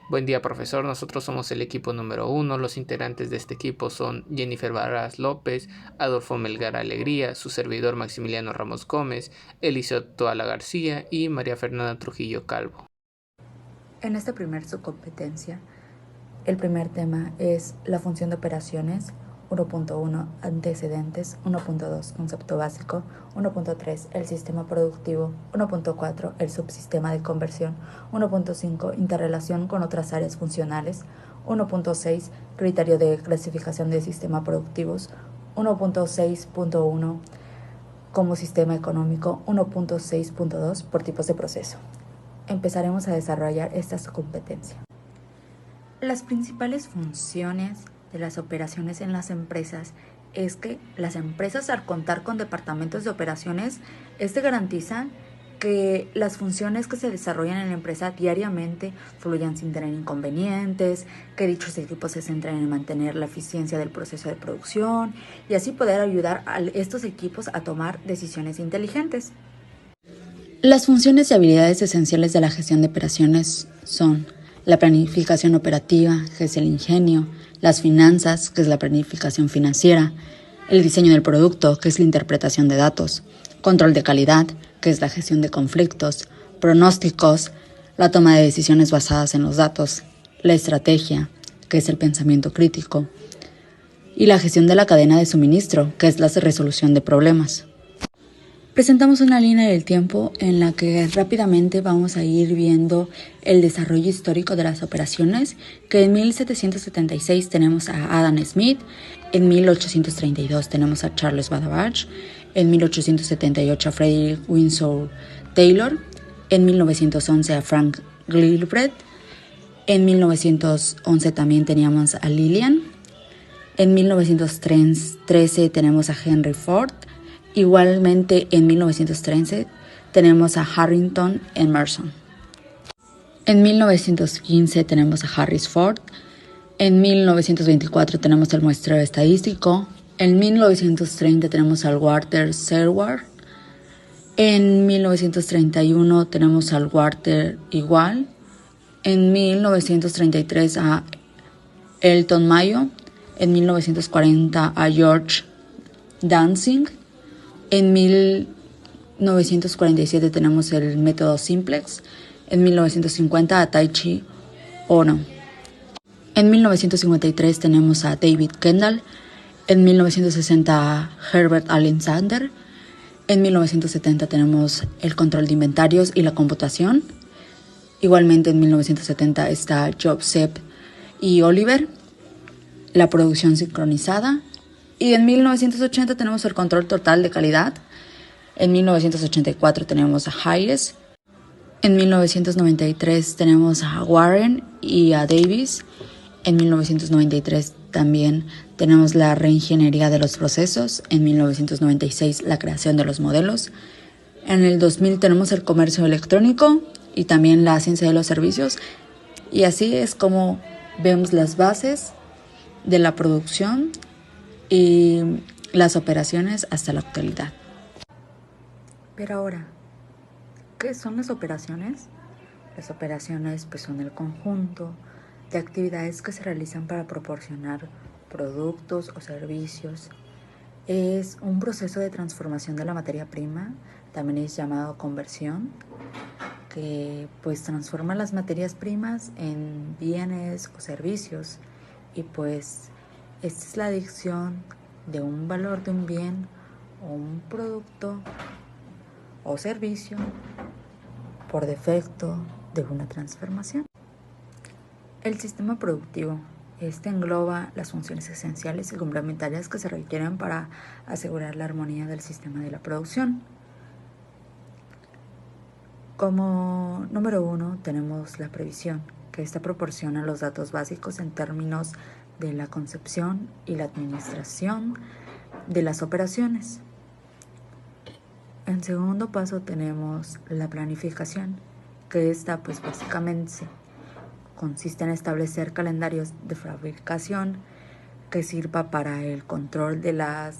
Buen día, profesor. Nosotros somos el equipo número 1. Los integrantes de este equipo son Jennifer Barras López, Adolfo Melgar Alegría, su servidor Maximiliano Ramos Gómez, Eliseo Toala García y María Fernanda Trujillo Calvo. En esta primer subcompetencia, el primer tema es la función de operaciones, 1.1 antecedentes, 1.2 concepto básico, 1.3 el sistema productivo, 1.4 el subsistema de conversión, 1.5 interrelación con otras áreas funcionales, 1.6 criterio de clasificación de sistemas productivos, 1.6.1 como sistema económico, 1.6.2 por tipos de proceso. Empezaremos a desarrollar esta subcompetencia. Las principales funciones de las operaciones en las empresas es que las empresas, al contar con departamentos de operaciones, garantizan que las funciones que se desarrollan en la empresa diariamente fluyan sin tener inconvenientes, que dichos equipos se centren en mantener la eficiencia del proceso de producción y así poder ayudar a estos equipos a tomar decisiones inteligentes. Las funciones y habilidades esenciales de la gestión de operaciones son la planificación operativa, que es el ingenio, las finanzas, que es la planificación financiera, el diseño del producto, que es la interpretación de datos, control de calidad, que es la gestión de conflictos, pronósticos, la toma de decisiones basadas en los datos, la estrategia, que es el pensamiento crítico, y la gestión de la cadena de suministro, que es la resolución de problemas. Presentamos una línea del tiempo en la que rápidamente vamos a ir viendo el desarrollo histórico de las operaciones, que en 1776 tenemos a Adam Smith, en 1832 tenemos a Charles Babbage, en 1878 a Frederick Winslow Taylor, en 1911 a Frank Gilbert, en 1911 también teníamos a Lillian, en 1913 tenemos a Henry Ford. Igualmente, en 1913 tenemos a Harrington Emerson. En 1915 tenemos a Harris Ford. En 1924 tenemos el muestreo estadístico. En 1930 tenemos al Walter Seward. En 1931 tenemos al Walter igual. En 1933 a Elton Mayo. En 1940 a George Danzig. En 1947 tenemos el método Simplex. En 1950 a Taiichi Ohno. En 1953 tenemos a David Kendall. En 1960 a Herbert Alexander. En 1970 tenemos el control de inventarios y la computación. Igualmente en 1970 está Joseph y Oliver, la producción sincronizada. Y en 1980 tenemos el control total de calidad. En 1984 tenemos a Hayes. En 1993 tenemos a Warren y a Davis. En 1993 también tenemos la reingeniería de los procesos. En 1996 la creación de los modelos. En el 2000 tenemos el comercio electrónico y también la ciencia de los servicios. Y así es como vemos las bases de la producción y las operaciones hasta la actualidad. Pero ahora, ¿qué son las operaciones? Las operaciones pues son el conjunto de actividades que se realizan para proporcionar productos o servicios. Es un proceso de transformación de la materia prima, también es llamado conversión, que pues transforma las materias primas en bienes o servicios y pues esta es la adición de un valor de un bien o un producto o servicio por defecto de una transformación. El sistema productivo. Engloba las funciones esenciales y complementarias que se requieren para asegurar la armonía del sistema de la producción. Como número 1 tenemos la previsión, que esta proporciona los datos básicos en términos de la concepción y la administración de las operaciones. En segundo paso tenemos la planificación, que esta pues básicamente consiste en establecer calendarios de fabricación que sirva para el control de las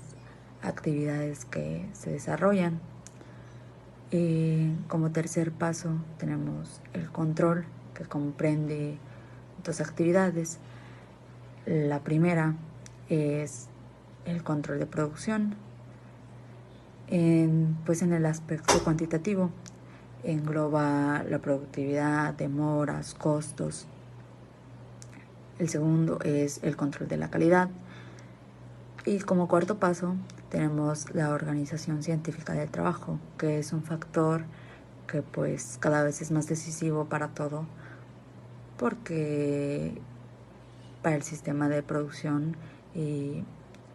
actividades que se desarrollan. Como tercer paso tenemos el control, que comprende dos actividades. La primera es el control de producción. En el aspecto cuantitativo engloba la productividad, demoras, costos. El segundo es el control de la calidad. Y como cuarto paso tenemos la organización científica del trabajo, que es un factor que pues cada vez es más decisivo para todo, porque para el sistema de producción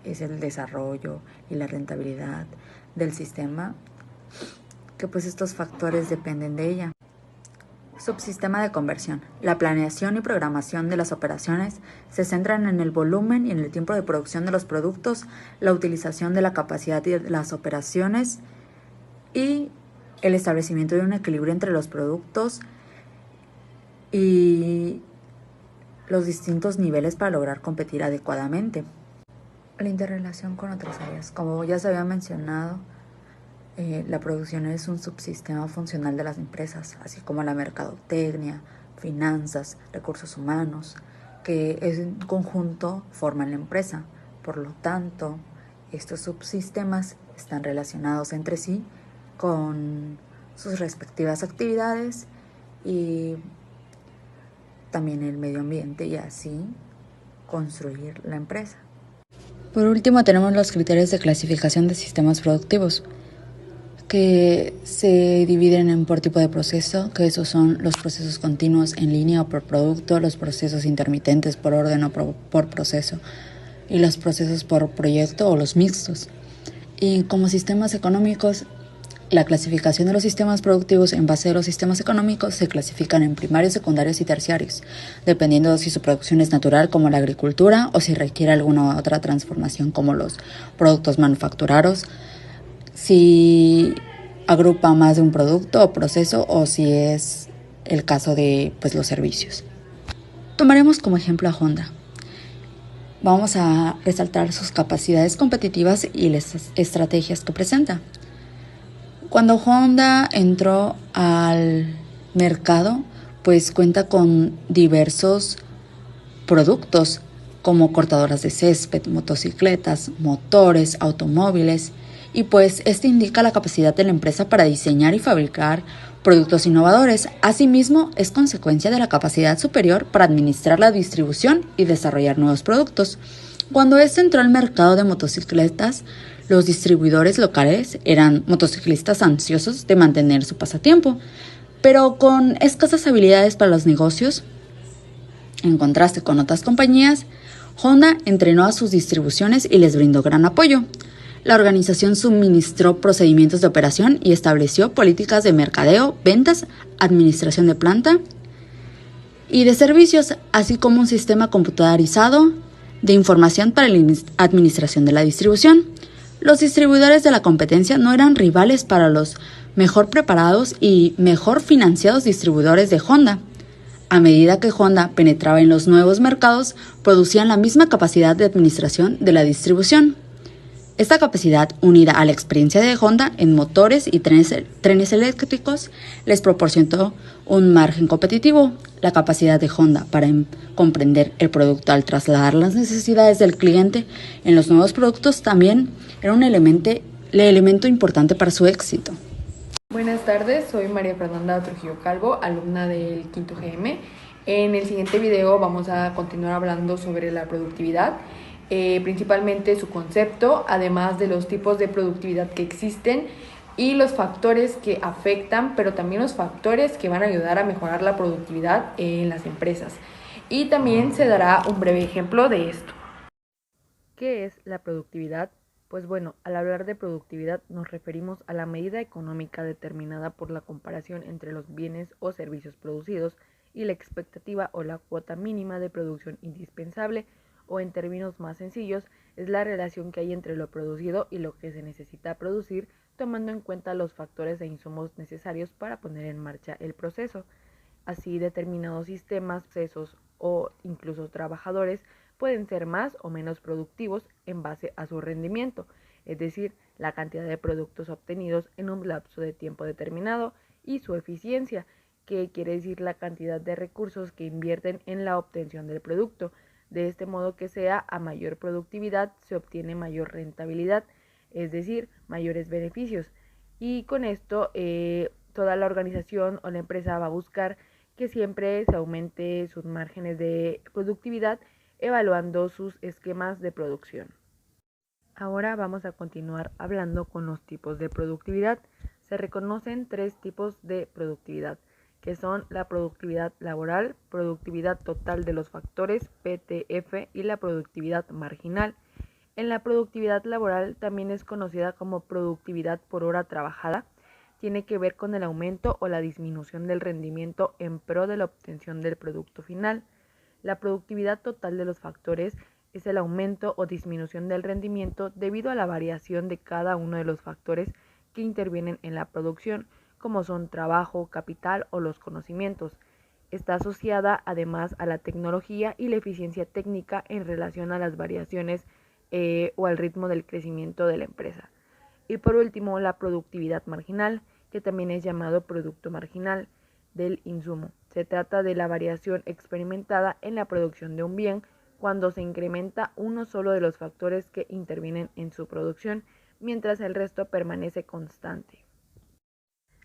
es el desarrollo y la rentabilidad del sistema, que pues estos factores dependen de ella. Subsistema de conversión. La planeación y programación de las operaciones se centran en el volumen y en el tiempo de producción de los productos, la utilización de la capacidad de las operaciones y el establecimiento de un equilibrio entre los productos y los distintos niveles para lograr competir adecuadamente. La interrelación con otras áreas. Como ya se había mencionado, la producción es un subsistema funcional de las empresas, así como la mercadotecnia, finanzas, recursos humanos, que en conjunto forman la empresa. Por lo tanto, estos subsistemas están relacionados entre sí con sus respectivas actividades y también el medio ambiente, y así construir la empresa. Por último, tenemos los criterios de clasificación de sistemas productivos, que se dividen por tipo de proceso, que esos son los procesos continuos en línea o por producto, los procesos intermitentes por orden o por proceso, y los procesos por proyecto o los mixtos. Y como sistemas económicos, la clasificación de los sistemas productivos en base a los sistemas económicos se clasifican en primarios, secundarios y terciarios, dependiendo de si su producción es natural, como la agricultura, o si requiere alguna otra transformación, como los productos manufacturados, si agrupa más de un producto o proceso, o si es el caso de los servicios. Tomaremos como ejemplo a Honda. Vamos a resaltar sus capacidades competitivas y las estrategias que presenta. Cuando Honda entró al mercado, cuenta con diversos productos como cortadoras de césped, motocicletas, motores, automóviles, y esto indica la capacidad de la empresa para diseñar y fabricar productos innovadores. Asimismo, es consecuencia de la capacidad superior para administrar la distribución y desarrollar nuevos productos. Cuando entró al mercado de motocicletas, los distribuidores locales eran motociclistas ansiosos de mantener su pasatiempo, pero con escasas habilidades para los negocios. En contraste con otras compañías, Honda entrenó a sus distribuciones y les brindó gran apoyo. La organización suministró procedimientos de operación y estableció políticas de mercadeo, ventas, administración de planta y de servicios, así como un sistema computarizado de información para la administración de la distribución. Los distribuidores de la competencia no eran rivales para los mejor preparados y mejor financiados distribuidores de Honda. A medida que Honda penetraba en los nuevos mercados, producían la misma capacidad de administración de la distribución. Esta capacidad, unida a la experiencia de Honda en motores y trenes eléctricos, les proporcionó un margen competitivo. La capacidad de Honda para comprender el producto al trasladar las necesidades del cliente en los nuevos productos también era un elemento importante para su éxito. Buenas tardes, soy María Fernanda Trujillo Calvo, alumna del quinto GM. En el siguiente video vamos a continuar hablando sobre la productividad, principalmente su concepto, además de los tipos de productividad que existen y los factores que afectan, pero también los factores que van a ayudar a mejorar la productividad en las empresas. Y también se dará un breve ejemplo de esto. ¿Qué es la productividad? Pues bueno, al hablar de productividad nos referimos a la medida económica determinada por la comparación entre los bienes o servicios producidos y la expectativa o la cuota mínima de producción indispensable, o en términos más sencillos, es la relación que hay entre lo producido y lo que se necesita producir, tomando en cuenta los factores e insumos necesarios para poner en marcha el proceso. Así, determinados sistemas, procesos o incluso trabajadores pueden ser más o menos productivos en base a su rendimiento, es decir, la cantidad de productos obtenidos en un lapso de tiempo determinado, y su eficiencia, que quiere decir la cantidad de recursos que invierten en la obtención del producto. De este modo que sea a mayor productividad se obtiene mayor rentabilidad, es decir, mayores beneficios. Y con esto toda la organización o la empresa va a buscar que siempre se aumente sus márgenes de productividad evaluando sus esquemas de producción. Ahora vamos a continuar hablando con los tipos de productividad. Se reconocen 3 tipos de productividad, que son la productividad laboral, productividad total de los factores, PTF, y la productividad marginal. En la productividad laboral, también es conocida como productividad por hora trabajada, tiene que ver con el aumento o la disminución del rendimiento en pro de la obtención del producto final. La productividad total de los factores es el aumento o disminución del rendimiento debido a la variación de cada uno de los factores que intervienen en la producción, como son trabajo, capital o los conocimientos. Está asociada además a la tecnología y la eficiencia técnica en relación a las variaciones o al ritmo del crecimiento de la empresa. Y por último, la productividad marginal, que también es llamado producto marginal del insumo. Se trata de la variación experimentada en la producción de un bien cuando se incrementa uno solo de los factores que intervienen en su producción, mientras el resto permanece constante.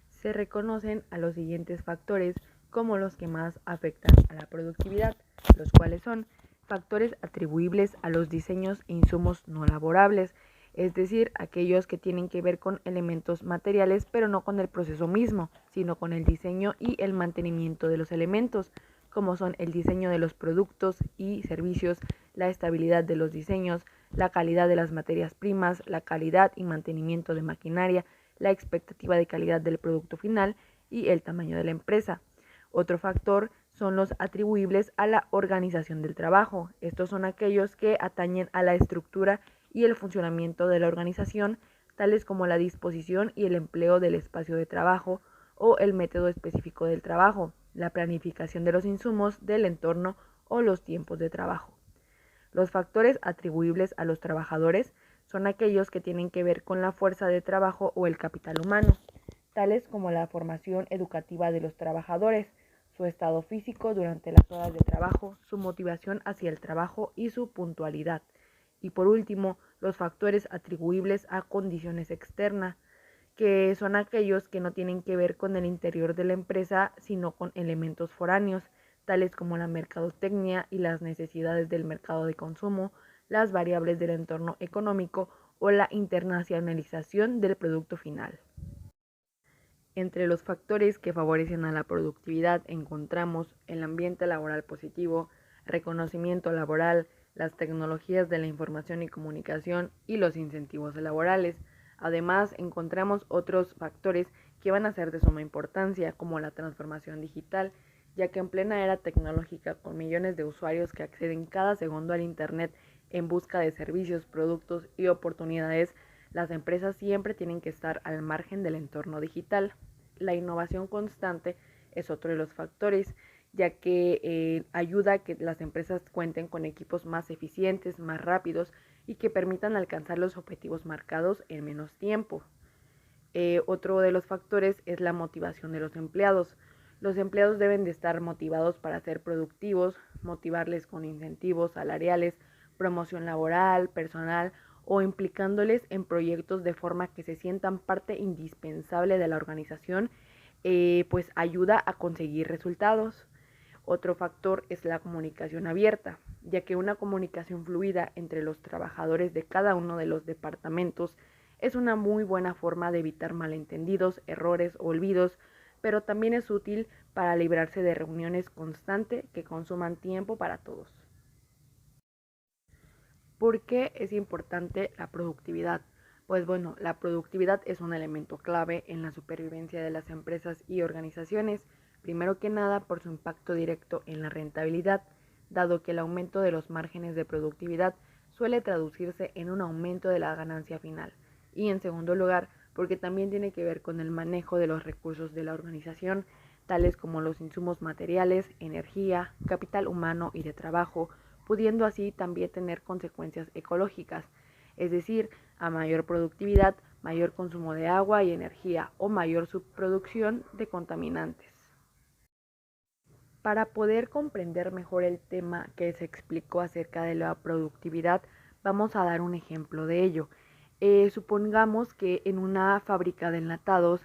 Se reconocen a los siguientes factores como los que más afectan a la productividad, los cuales son factores atribuibles a los diseños e insumos no laborables, es decir, aquellos que tienen que ver con elementos materiales, pero no con el proceso mismo, sino con el diseño y el mantenimiento de los elementos, como son el diseño de los productos y servicios, la estabilidad de los diseños, la calidad de las materias primas, la calidad y mantenimiento de maquinaria, la expectativa de calidad del producto final y el tamaño de la empresa. Otro factor son los atribuibles a la organización del trabajo. Estos son aquellos que atañen a la estructura y el funcionamiento de la organización, tales como la disposición y el empleo del espacio de trabajo o el método específico del trabajo, la planificación de los insumos del entorno o los tiempos de trabajo. Los factores atribuibles a los trabajadores son aquellos que tienen que ver con la fuerza de trabajo o el capital humano, tales como la formación educativa de los trabajadores, su estado físico durante las horas de trabajo, su motivación hacia el trabajo y su puntualidad. Y por último, los factores atribuibles a condiciones externas, que son aquellos que no tienen que ver con el interior de la empresa, sino con elementos foráneos, tales como la mercadotecnia y las necesidades del mercado de consumo, las variables del entorno económico o la internacionalización del producto final. Entre los factores que favorecen a la productividad encontramos el ambiente laboral positivo, reconocimiento laboral, las tecnologías de la información y comunicación y los incentivos laborales. Además, encontramos otros factores que van a ser de suma importancia, como la transformación digital, ya que en plena era tecnológica, con millones de usuarios que acceden cada segundo al Internet en busca de servicios, productos y oportunidades, las empresas siempre tienen que estar al margen del entorno digital. La innovación constante es otro de los factores, ya que ayuda a que las empresas cuenten con equipos más eficientes, más rápidos y que permitan alcanzar los objetivos marcados en menos tiempo. Otro de los factores es la motivación de los empleados. Los empleados deben de estar motivados para ser productivos, motivarles con incentivos salariales, promoción laboral, personal o implicándoles en proyectos de forma que se sientan parte indispensable de la organización, pues ayuda a conseguir resultados. Otro factor es la comunicación abierta, ya que una comunicación fluida entre los trabajadores de cada uno de los departamentos es una muy buena forma de evitar malentendidos, errores o olvidos, pero también es útil para librarse de reuniones constantes que consuman tiempo para todos. ¿Por qué es importante la productividad? Pues bueno, la productividad es un elemento clave en la supervivencia de las empresas y organizaciones, primero que nada por su impacto directo en la rentabilidad, dado que el aumento de los márgenes de productividad suele traducirse en un aumento de la ganancia final, y en segundo lugar, porque también tiene que ver con el manejo de los recursos de la organización, tales como los insumos materiales, energía, capital humano y de trabajo, pudiendo así también tener consecuencias ecológicas, es decir, a mayor productividad, mayor consumo de agua y energía o mayor subproducción de contaminantes. Para poder comprender mejor el tema que se explicó acerca de la productividad, vamos a dar un ejemplo de ello. Supongamos que en una fábrica de enlatados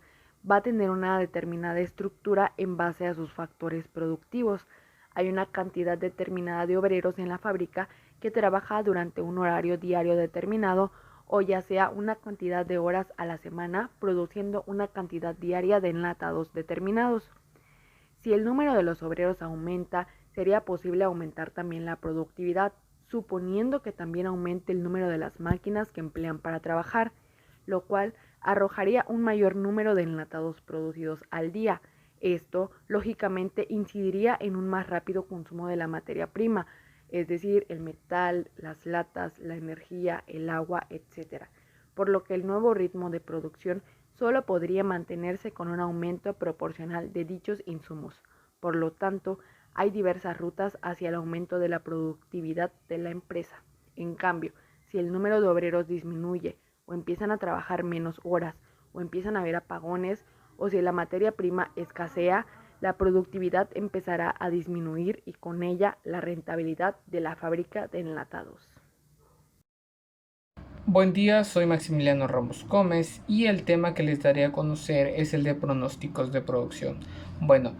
va a tener una determinada estructura en base a sus factores productivos. Hay una cantidad determinada de obreros en la fábrica que trabaja durante un horario diario determinado o ya sea una cantidad de horas a la semana produciendo una cantidad diaria de enlatados determinados. Si el número de los obreros aumenta, sería posible aumentar también la productividad, suponiendo que también aumente el número de las máquinas que emplean para trabajar, lo cual arrojaría un mayor número de enlatados producidos al día. Esto, lógicamente, incidiría en un más rápido consumo de la materia prima, es decir, el metal, las latas, la energía, el agua, etc. Por lo que el nuevo ritmo de producción solo podría mantenerse con un aumento proporcional de dichos insumos. Por lo tanto, hay diversas rutas hacia el aumento de la productividad de la empresa. En cambio, si el número de obreros disminuye o empiezan a trabajar menos horas o empiezan a haber apagones o si la materia prima escasea, la productividad empezará a disminuir y con ella la rentabilidad de la fábrica de enlatados. Buen día, soy Maximiliano Ramos Gómez y el tema que les daré a conocer es el de pronósticos de producción. Bueno,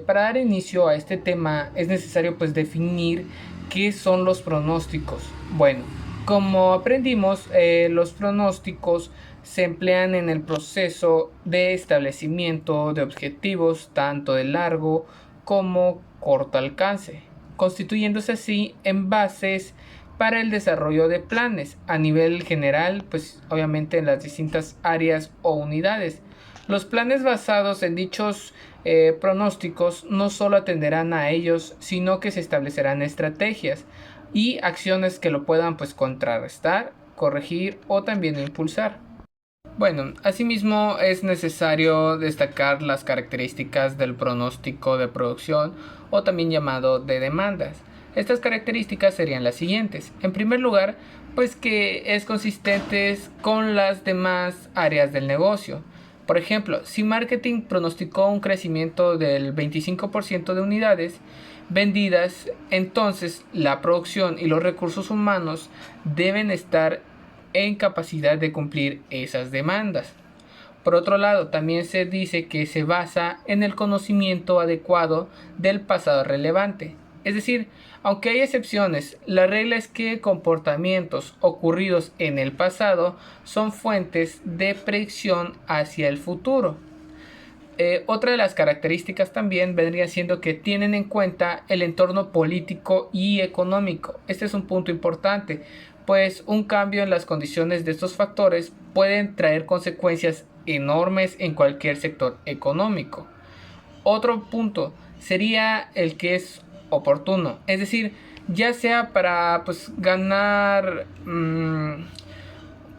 para dar inicio a este tema es necesario pues definir qué son los pronósticos. Bueno, como aprendimos, los pronósticos se emplean en el proceso de establecimiento de objetivos tanto de largo como corto alcance, constituyéndose así en bases para el desarrollo de planes a nivel general, pues obviamente en las distintas áreas o unidades. Los planes basados en dichos pronósticos no solo atenderán a ellos, sino que se establecerán estrategias y acciones que lo puedan pues contrarrestar, corregir o también impulsar. Bueno, asimismo es necesario destacar las características del pronóstico de producción o también llamado de demandas. Estas características serían las siguientes. En primer lugar, pues que es consistente con las demás áreas del negocio. Por ejemplo, si marketing pronosticó un crecimiento del 25% de unidades vendidas, entonces la producción y los recursos humanos deben estar en capacidad de cumplir esas demandas. Por otro lado, también se dice que se basa en el conocimiento adecuado del pasado relevante. Es decir, aunque hay excepciones, la regla es que comportamientos ocurridos en el pasado son fuentes de predicción hacia el futuro. Otra de las características también vendría siendo que tienen en cuenta el entorno político y económico. Este es un punto importante, pues un cambio en las condiciones de estos factores pueden traer consecuencias enormes en cualquier sector económico. Otro punto sería el que es oportuno, es decir, ya sea para pues ganar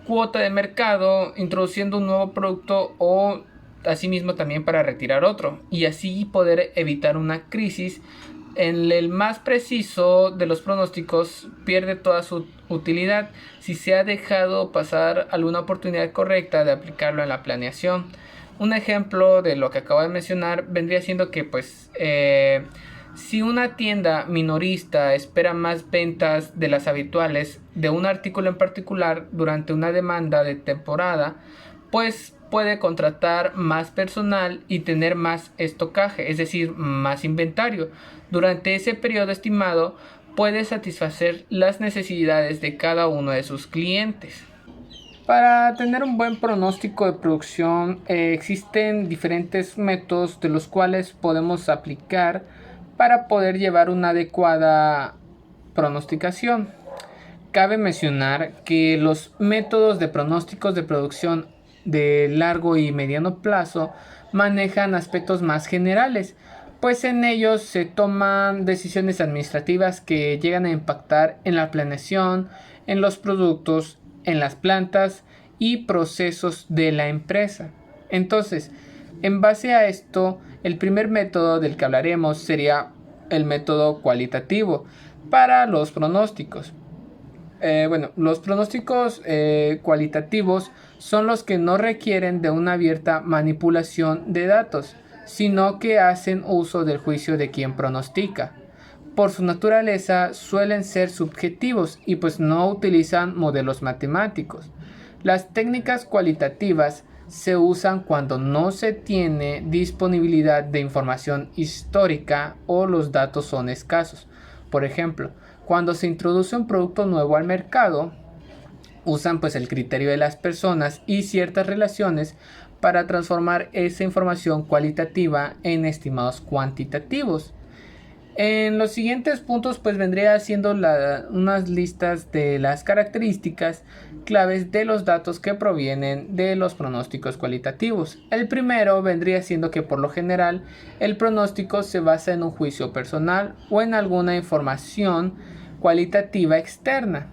cuota de mercado introduciendo un nuevo producto o asimismo también para retirar otro y así poder evitar una crisis. En el más preciso de los pronósticos pierde toda su utilidad si se ha dejado pasar alguna oportunidad correcta de aplicarlo en la planeación. Un ejemplo de lo que acabo de mencionar vendría siendo que si una tienda minorista espera más ventas de las habituales de un artículo en particular durante una demanda de temporada, pues puede contratar más personal y tener más estocaje, es decir, más inventario. Durante ese periodo estimado puede satisfacer las necesidades de cada uno de sus clientes. Para tener un buen pronóstico de producción existen diferentes métodos de los cuales podemos aplicar para poder llevar una adecuada pronosticación. Cabe mencionar que los métodos de pronósticos de producción de largo y mediano plazo manejan aspectos más generales, pues en ellos se toman decisiones administrativas que llegan a impactar en la planeación, en los productos, en las plantas y procesos de la empresa. Entonces, en base a esto, el primer método del que hablaremos sería el método cualitativo para los pronósticos. Los pronósticos cualitativos son los que no requieren de una abierta manipulación de datos, sino que hacen uso del juicio de quien pronostica. Por su naturaleza suelen ser subjetivos y pues no utilizan modelos matemáticos. Las técnicas cualitativas se usan cuando no se tiene disponibilidad de información histórica o los datos son escasos. Por ejemplo, cuando se introduce un producto nuevo al mercado, usan pues el criterio de las personas y ciertas relaciones para transformar esa información cualitativa en estimados cuantitativos. En los siguientes puntos pues vendría haciendo unas listas de las características claves de los datos que provienen de los pronósticos cualitativos. El primero vendría siendo que por lo general el pronóstico se basa en un juicio personal o en alguna información cualitativa externa.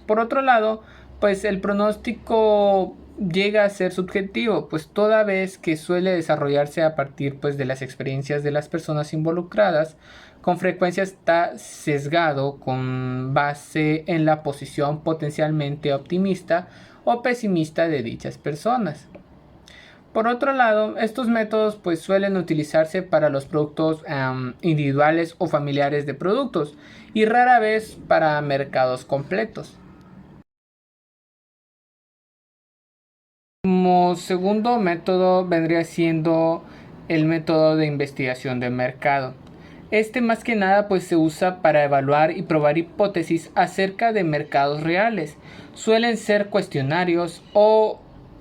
Por otro lado, pues el pronóstico llega a ser subjetivo, pues toda vez que suele desarrollarse a partir pues de las experiencias de las personas involucradas, con frecuencia está sesgado con base en la posición potencialmente optimista o pesimista de dichas personas. Por otro lado, estos métodos pues suelen utilizarse para los productos individuales o familiares de productos y rara vez para mercados completos. Como segundo método vendría siendo el método de investigación de mercado. Este más que nada pues se usa para evaluar y probar hipótesis acerca de mercados reales. Suelen ser cuestionarios o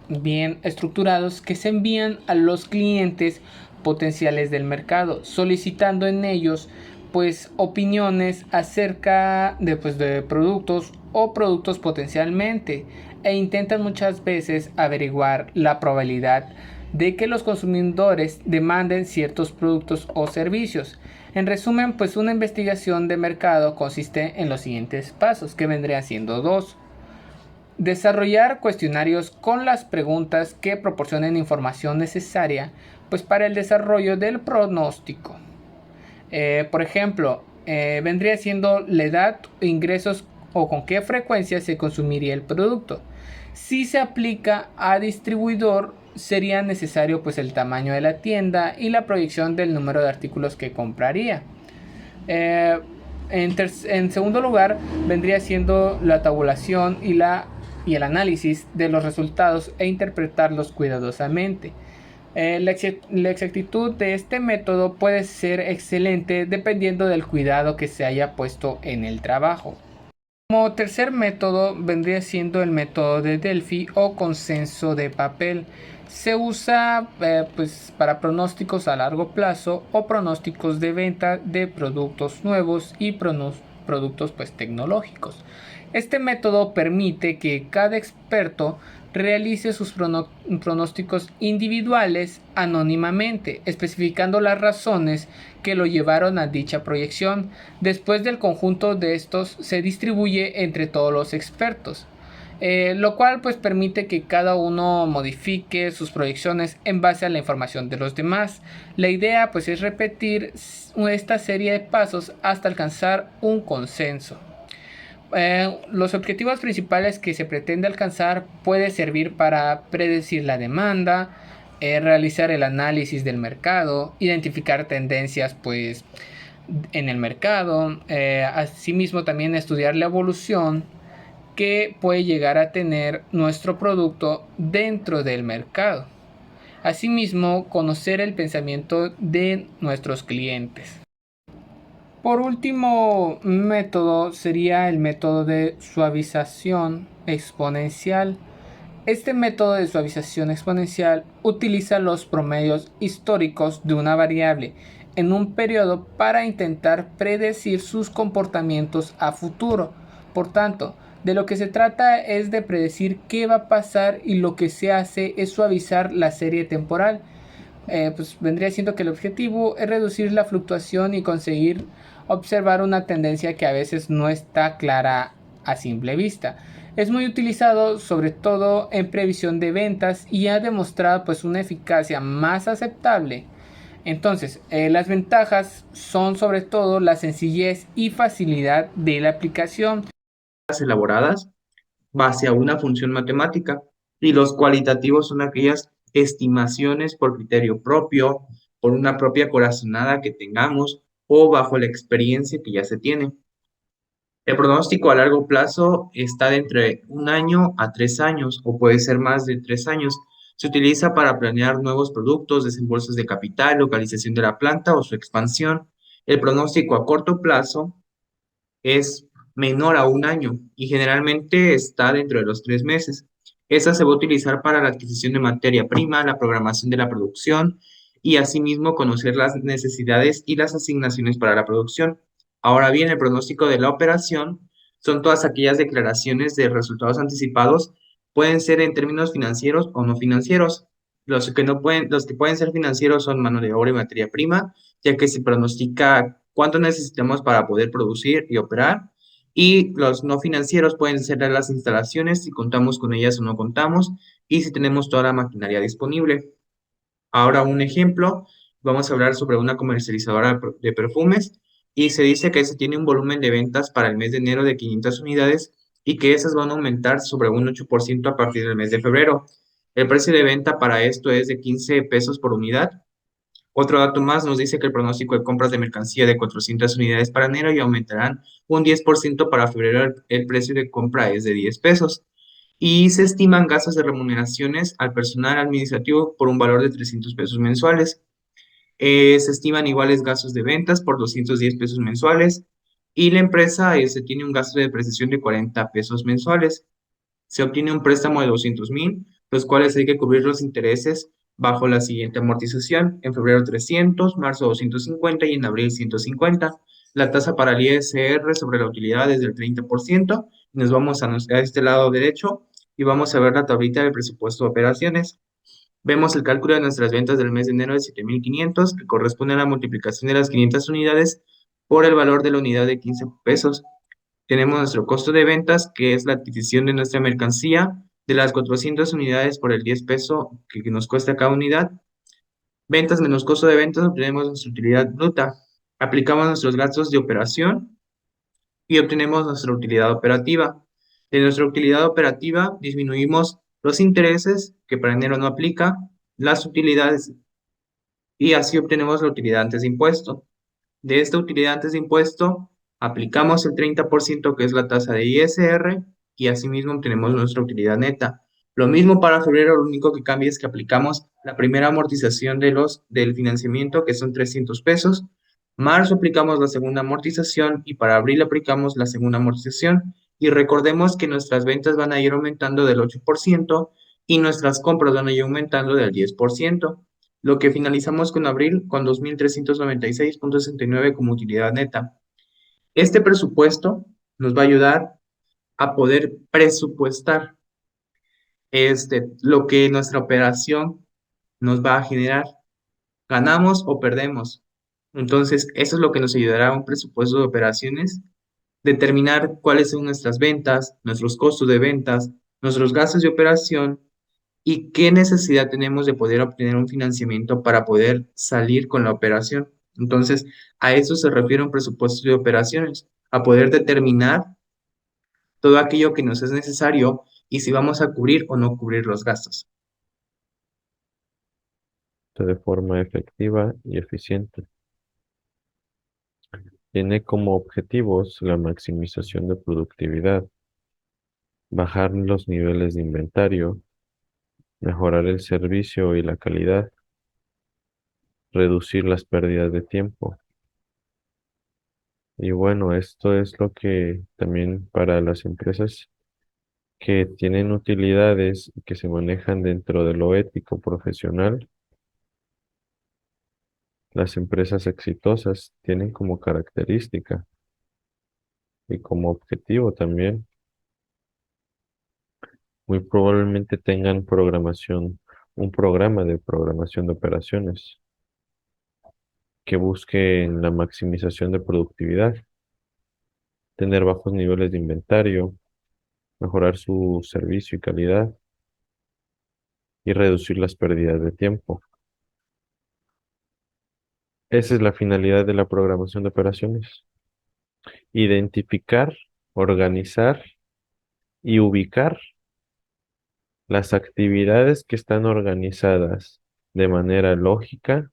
bien estructurados que se envían a los clientes potenciales del mercado, solicitando en ellos pues opiniones acerca de productos o productos potencialmente, e intentan muchas veces averiguar la probabilidad de que los consumidores demanden ciertos productos o servicios. En resumen, pues una investigación de mercado consiste en los siguientes pasos, que vendrían siendo dos. Desarrollar cuestionarios con las preguntas que proporcionen información necesaria pues para el desarrollo del pronóstico. Por ejemplo, vendría siendo la edad, ingresos o con qué frecuencia se consumiría el producto. Si se aplica a distribuidor, sería necesario pues el tamaño de la tienda y la proyección del número de artículos que compraría. En segundo lugar, vendría siendo la tabulación y el análisis de los resultados e interpretarlos cuidadosamente. La exactitud de este método puede ser excelente dependiendo del cuidado que se haya puesto en el trabajo. Como tercer método vendría siendo el método de Delphi o consenso de papel. Se usa pues para pronósticos a largo plazo o pronósticos de venta de productos nuevos y productos pues tecnológicos. Este método permite que cada experto realice sus pronósticos individuales anónimamente, especificando las razones que lo llevaron a dicha proyección. Después del conjunto de estos se distribuye entre todos los expertos, lo cual pues permite que cada uno modifique sus proyecciones en base a la información de los demás. La idea pues es repetir esta serie de pasos hasta alcanzar un consenso. Los objetivos principales que se pretende alcanzar puede servir para predecir la demanda, realizar el análisis del mercado, identificar tendencias pues en el mercado, asimismo también estudiar la evolución que puede llegar a tener nuestro producto dentro del mercado. Asimismo, conocer el pensamiento de nuestros clientes. Por último método sería el método de suavización exponencial. Este método de suavización exponencial utiliza los promedios históricos de una variable en un periodo para intentar predecir sus comportamientos a futuro. Por tanto, de lo que se trata es de predecir qué va a pasar, y lo que se hace es suavizar la serie temporal. Pues vendría siendo que el objetivo es reducir la fluctuación y conseguir observar una tendencia que a veces no está clara a simple vista. Es muy utilizado sobre todo en previsión de ventas y ha demostrado pues una eficacia más aceptable. Entonces, las ventajas son sobre todo la sencillez y facilidad de la aplicación. Elaboradas base a una función matemática, y los cualitativos son aquellas estimaciones por criterio propio, por una propia corazonada que tengamos o bajo la experiencia que ya se tiene. El pronóstico a largo plazo está de entre 1 año a 3 años o puede ser más de 3 años. Se utiliza para planear nuevos productos, desembolsos de capital, localización de la planta o su expansión. El pronóstico a corto plazo es menor a 1 año y generalmente está dentro de los 3 meses. Esa se va a utilizar para la adquisición de materia prima, la programación de la producción y asimismo conocer las necesidades y las asignaciones para la producción. Ahora bien, el pronóstico de la operación son todas aquellas declaraciones de resultados anticipados, pueden ser en términos financieros o no financieros. Los que pueden ser financieros son mano de obra y materia prima, ya que se pronostica cuánto necesitamos para poder producir y operar. Y los no financieros pueden ser las instalaciones, si contamos con ellas o no contamos, y si tenemos toda la maquinaria disponible. Ahora un ejemplo, vamos a hablar sobre una comercializadora de perfumes y se dice que se tiene un volumen de ventas para el mes de enero de 500 unidades y que esas van a aumentar sobre un 8% a partir del mes de febrero. El precio de venta para esto es de 15 pesos por unidad. Otro dato más nos dice que el pronóstico de compras de mercancía de 400 unidades para enero y aumentarán un 10% para febrero. El precio de compra es de 10 pesos. Y se estiman gastos de remuneraciones al personal administrativo por un valor de 300 pesos mensuales. Se estiman iguales gastos de ventas por 210 pesos mensuales. Y la empresa se tiene un gasto de depreciación de 40 pesos mensuales. Se obtiene un préstamo de 200,000, los cuales hay que cubrir los intereses bajo la siguiente amortización: en febrero 300, marzo 250 y en abril 150. La tasa para el ISR sobre la utilidad es del 30%. Nos vamos a este lado derecho y vamos a ver la tablita del presupuesto de operaciones. Vemos el cálculo de nuestras ventas del mes de enero de 7,500, que corresponde a la multiplicación de las 500 unidades por el valor de la unidad de 15 pesos. Tenemos nuestro costo de ventas, que es la adquisición de nuestra mercancía, de las 400 unidades por el 10 pesos que nos cuesta cada unidad. Ventas menos costo de ventas, obtenemos nuestra utilidad bruta. Aplicamos nuestros gastos de operación y obtenemos nuestra utilidad operativa. De nuestra utilidad operativa disminuimos los intereses, que para enero no aplica, las utilidades, y así obtenemos la utilidad antes de impuesto. De esta utilidad antes de impuesto, aplicamos el 30%, que es la tasa de ISR, y asimismo obtenemos nuestra utilidad neta. Lo mismo para febrero, lo único que cambia es que aplicamos la primera amortización del financiamiento, que son 300 pesos. Marzo aplicamos la segunda amortización y para abril aplicamos la segunda amortización. Y recordemos que nuestras ventas van a ir aumentando del 8% y nuestras compras van a ir aumentando del 10%, lo que finalizamos con abril con 2,396,69 como utilidad neta. Este presupuesto nos va a ayudar a poder presupuestar lo que nuestra operación nos va a generar. ¿Ganamos o perdemos? Entonces, eso es lo que nos ayudará a un presupuesto de operaciones, determinar cuáles son nuestras ventas, nuestros costos de ventas, nuestros gastos de operación y qué necesidad tenemos de poder obtener un financiamiento para poder salir con la operación. Entonces, a eso se refiere un presupuesto de operaciones, a poder determinar todo aquello que nos es necesario y si vamos a cubrir o no cubrir los gastos. De forma efectiva y eficiente. Tiene como objetivos la maximización de productividad, bajar los niveles de inventario, mejorar el servicio y la calidad, reducir las pérdidas de tiempo. Y bueno, esto es lo que también para las empresas que tienen utilidades y que se manejan dentro de lo ético profesional, las empresas exitosas tienen como característica y como objetivo también, muy probablemente tengan un programa de programación de operaciones que busque en la maximización de productividad, tener bajos niveles de inventario, mejorar su servicio y calidad y reducir las pérdidas de tiempo. Esa es la finalidad de la programación de operaciones. Identificar, organizar y ubicar las actividades que están organizadas de manera lógica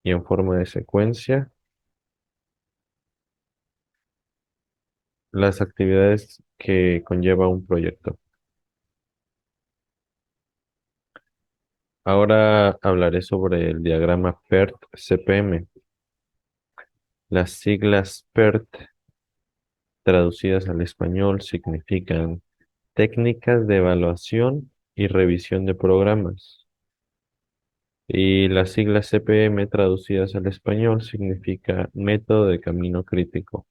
y en forma de secuencia las actividades que conlleva un proyecto. Ahora hablaré sobre el diagrama PERT-CPM. Las siglas PERT traducidas al español significan técnicas de evaluación y revisión de programas. Y las siglas CPM traducidas al español significa método de camino crítico.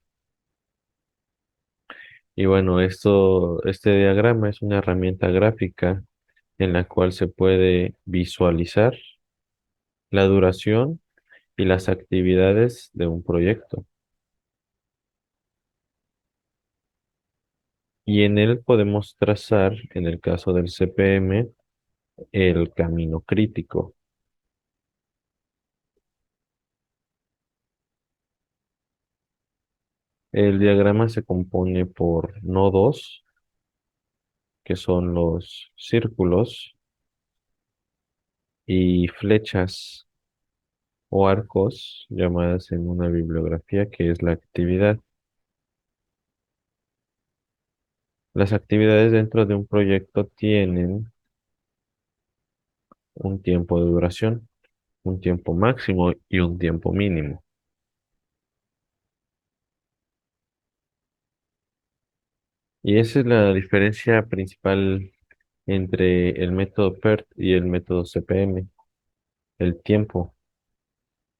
Y bueno, este diagrama es una herramienta gráfica en la cual se puede visualizar la duración y las actividades de un proyecto. Y en él podemos trazar, en el caso del CPM, el camino crítico. El diagrama se compone por nodos, que son los círculos, y flechas o arcos, llamadas en una bibliografía, que es la actividad. Las actividades dentro de un proyecto tienen un tiempo de duración, un tiempo máximo y un tiempo mínimo. Y esa es la diferencia principal entre el método PERT y el método CPM, el tiempo.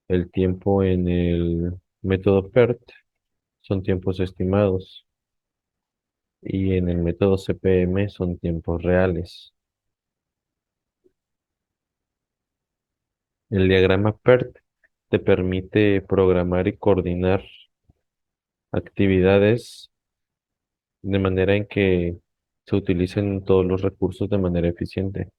El tiempo en el método PERT son tiempos estimados y en el método CPM son tiempos reales. El diagrama PERT te permite programar y coordinar actividades de manera en que se utilicen todos los recursos de manera eficiente.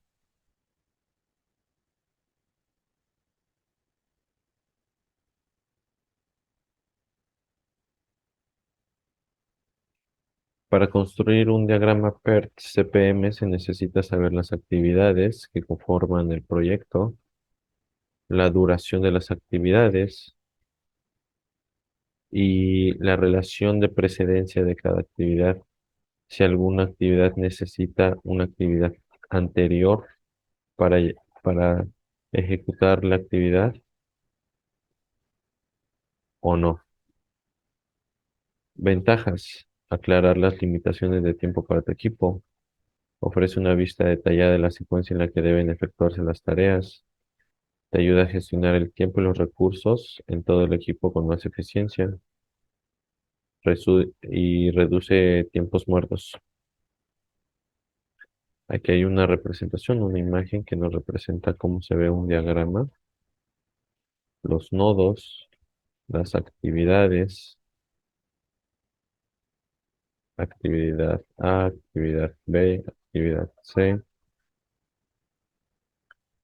Para construir un diagrama PERT-CPM se necesita saber las actividades que conforman el proyecto, la duración de las actividades y la relación de precedencia de cada actividad. Si alguna actividad necesita una actividad anterior para, para ejecutar la actividad o no. Ventajas: aclarar las limitaciones de tiempo para tu equipo. Ofrece una vista detallada de la secuencia en la que deben efectuarse las tareas. Te ayuda a gestionar el tiempo y los recursos en todo el equipo con más eficiencia. Y reduce tiempos muertos. Aquí hay una representación, una imagen que nos representa cómo se ve un diagrama, los nodos, las actividades, actividad A, actividad B, actividad C.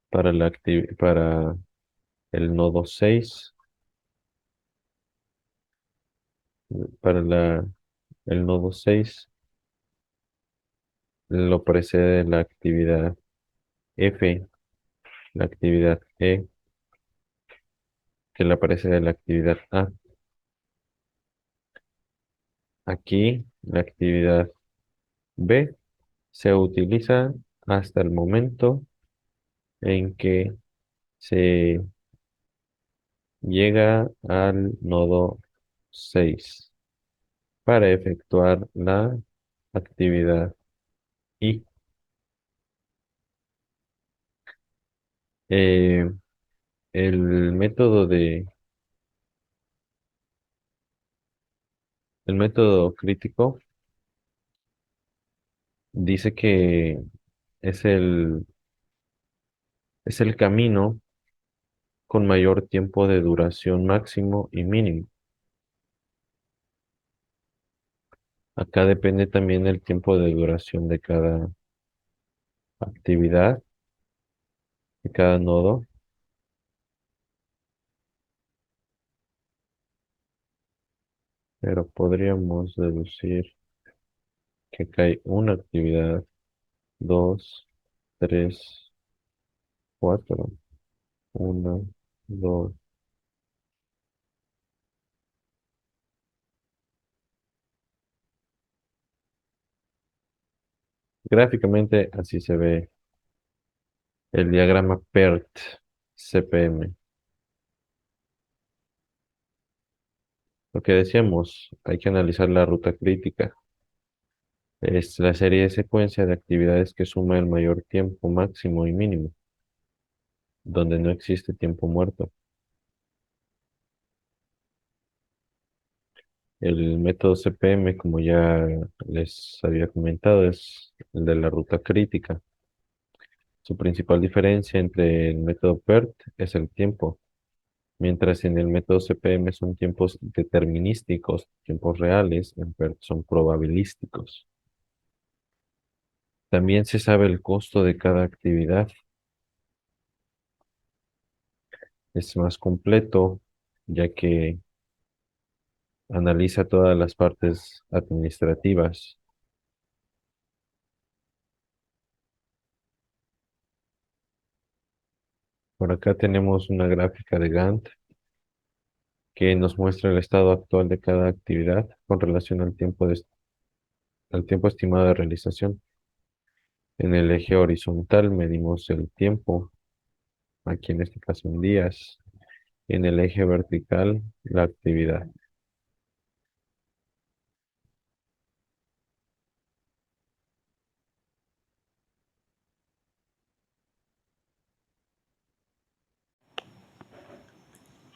Para el nodo 6, para el nodo 6 lo precede la actividad F, la actividad E, que la precede la actividad A. Aquí la actividad B se utiliza hasta el momento en que se llega al nodo 6 para efectuar la actividad I. Eh, el método el método crítico dice que es es el camino con mayor tiempo de duración máximo y mínimo. Acá depende también el tiempo de duración de cada actividad, de cada nodo, pero podríamos deducir que acá hay una actividad, dos, tres, cuatro, una, dos. Gráficamente así se ve el diagrama PERT-CPM. Lo que decíamos, hay que analizar la ruta crítica. Es la serie de secuencia de actividades que suma el mayor tiempo máximo y mínimo, donde no existe tiempo muerto. El método CPM, como ya les había comentado, es el de la ruta crítica. Su principal diferencia entre el método PERT es el tiempo, mientras en el método CPM son tiempos determinísticos, tiempos reales, en PERT son probabilísticos. También se sabe el costo de cada actividad. Es más completo, ya que analiza todas las partes administrativas. Por acá tenemos una gráfica de Gantt que nos muestra el estado actual de cada actividad con relación al tiempo estimado de realización. En el eje horizontal medimos el tiempo, aquí en este caso en días. En el eje vertical, la actividad.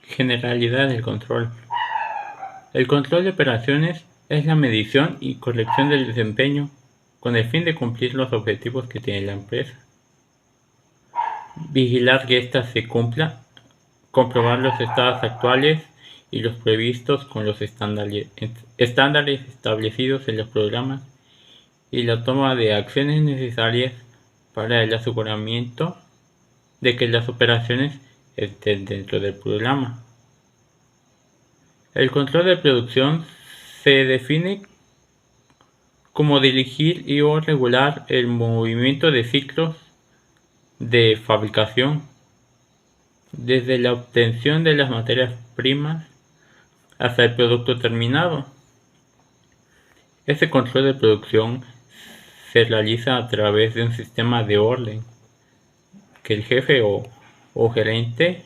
Generalidad del control. El control de operaciones es la medición y corrección del desempeño con el fin de cumplir los objetivos que tiene la empresa. Vigilar que ésta se cumpla, comprobar los estados actuales y los previstos con los estándares establecidos en los programas y la toma de acciones necesarias para el aseguramiento de que las operaciones estén dentro del programa. El control de producción se define como dirigir y o regular el movimiento de ciclos de fabricación, desde la obtención de las materias primas hasta el producto terminado. Ese control de producción se realiza a través de un sistema de orden que el jefe o gerente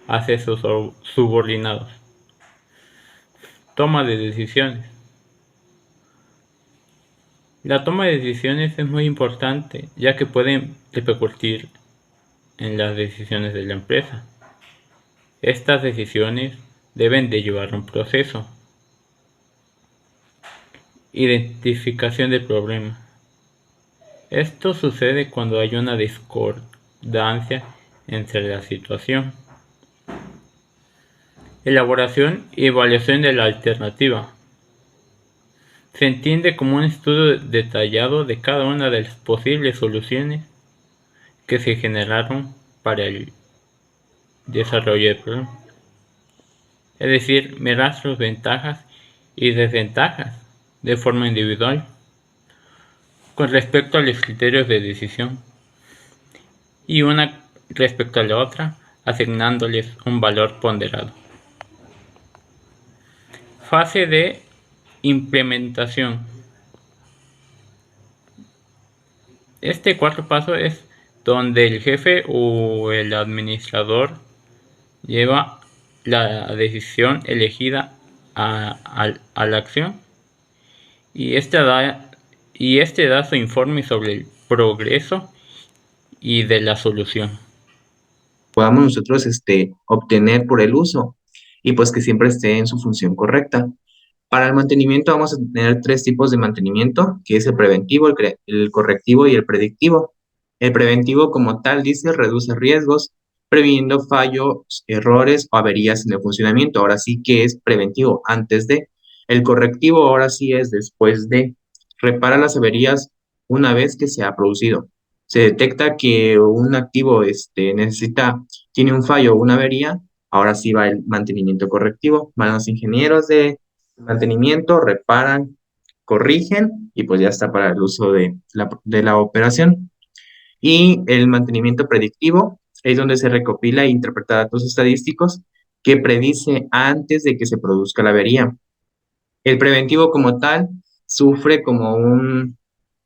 hace a sus subordinados. Toma de decisiones. La toma de decisiones es muy importante, ya que pueden repercutir en las decisiones de la empresa. Estas decisiones deben de llevar un proceso. Identificación del problema. Esto sucede cuando hay una discordancia entre la situación. Elaboración y evaluación de la alternativa. Se entiende como un estudio detallado de cada una de las posibles soluciones que se generaron para el desarrollo del problema. Es decir, mirar sus ventajas y desventajas de forma individual con respecto a los criterios de decisión y una respecto a la otra, asignándoles un valor ponderado. Fase de implementación. Este cuarto paso es donde el jefe o el administrador lleva la decisión elegida a la acción y este da su informe sobre el progreso y de la solución. Podamos nosotros obtener por el uso y pues que siempre esté en su función correcta. Para el mantenimiento vamos a tener tres tipos de mantenimiento, que es el preventivo, el correctivo y el predictivo. El preventivo como tal dice reduce riesgos, previniendo fallos, errores o averías en el funcionamiento. Ahora sí que es preventivo antes de. El correctivo ahora sí es después de. Repara las averías una vez que se ha producido. Se detecta que un activo tiene un fallo o una avería, ahora sí va el mantenimiento correctivo. Van los ingenieros de mantenimiento, reparan, corrigen y pues ya está para el uso de la operación. Y el mantenimiento predictivo es donde se recopila e interpreta datos estadísticos que predice antes de que se produzca la avería. El preventivo como tal sufre como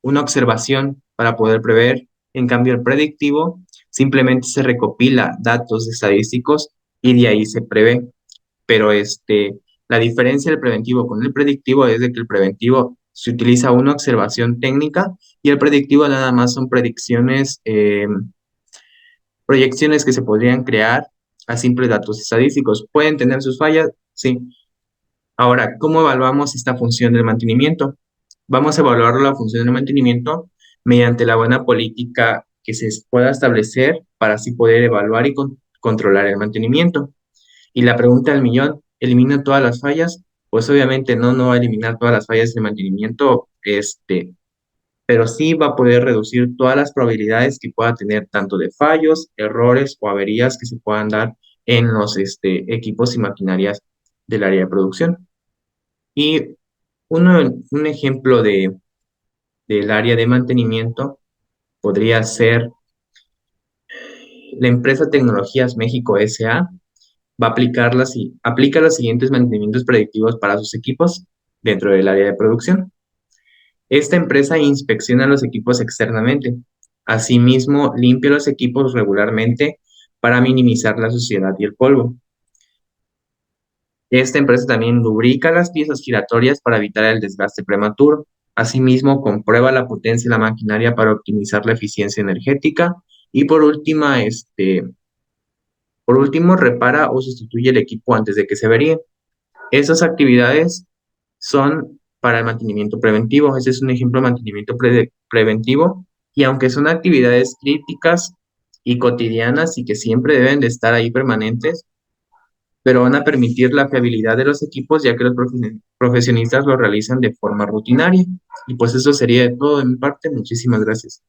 una observación para poder prever. En cambio, el predictivo simplemente se recopila datos estadísticos y de ahí se prevé. Pero la diferencia del preventivo con el predictivo es de que el preventivo se utiliza una observación técnica y el predictivo nada más son predicciones, proyecciones que se podrían crear a simples datos estadísticos. ¿Pueden tener sus fallas? Sí. Ahora, ¿cómo evaluamos esta función del mantenimiento? Vamos a evaluar la función del mantenimiento mediante la buena política que se pueda establecer para así poder evaluar y controlar el mantenimiento. Y la pregunta del millón, ¿elimina todas las fallas? Pues obviamente no va a eliminar todas las fallas de mantenimiento, pero sí va a poder reducir todas las probabilidades que pueda tener tanto de fallos, errores o averías que se puedan dar en los equipos y maquinarias del área de producción. Y un ejemplo del área de mantenimiento podría ser la empresa Tecnologías México S.A. va a aplica los siguientes mantenimientos predictivos para sus equipos dentro del área de producción. Esta empresa inspecciona los equipos externamente. Asimismo, limpia los equipos regularmente para minimizar la suciedad y el polvo. Esta empresa también lubrica las piezas giratorias para evitar el desgaste prematuro. Asimismo, comprueba la potencia de la maquinaria para optimizar la eficiencia energética. Y por último, repara o sustituye el equipo antes de que se averíe. Esas actividades son para el mantenimiento preventivo. Ese es un ejemplo de mantenimiento preventivo. Y aunque son actividades críticas y cotidianas y que siempre deben de estar ahí permanentes, pero van a permitir la fiabilidad de los equipos ya que los profesionistas lo realizan de forma rutinaria. Y pues eso sería todo de mi parte. Muchísimas gracias.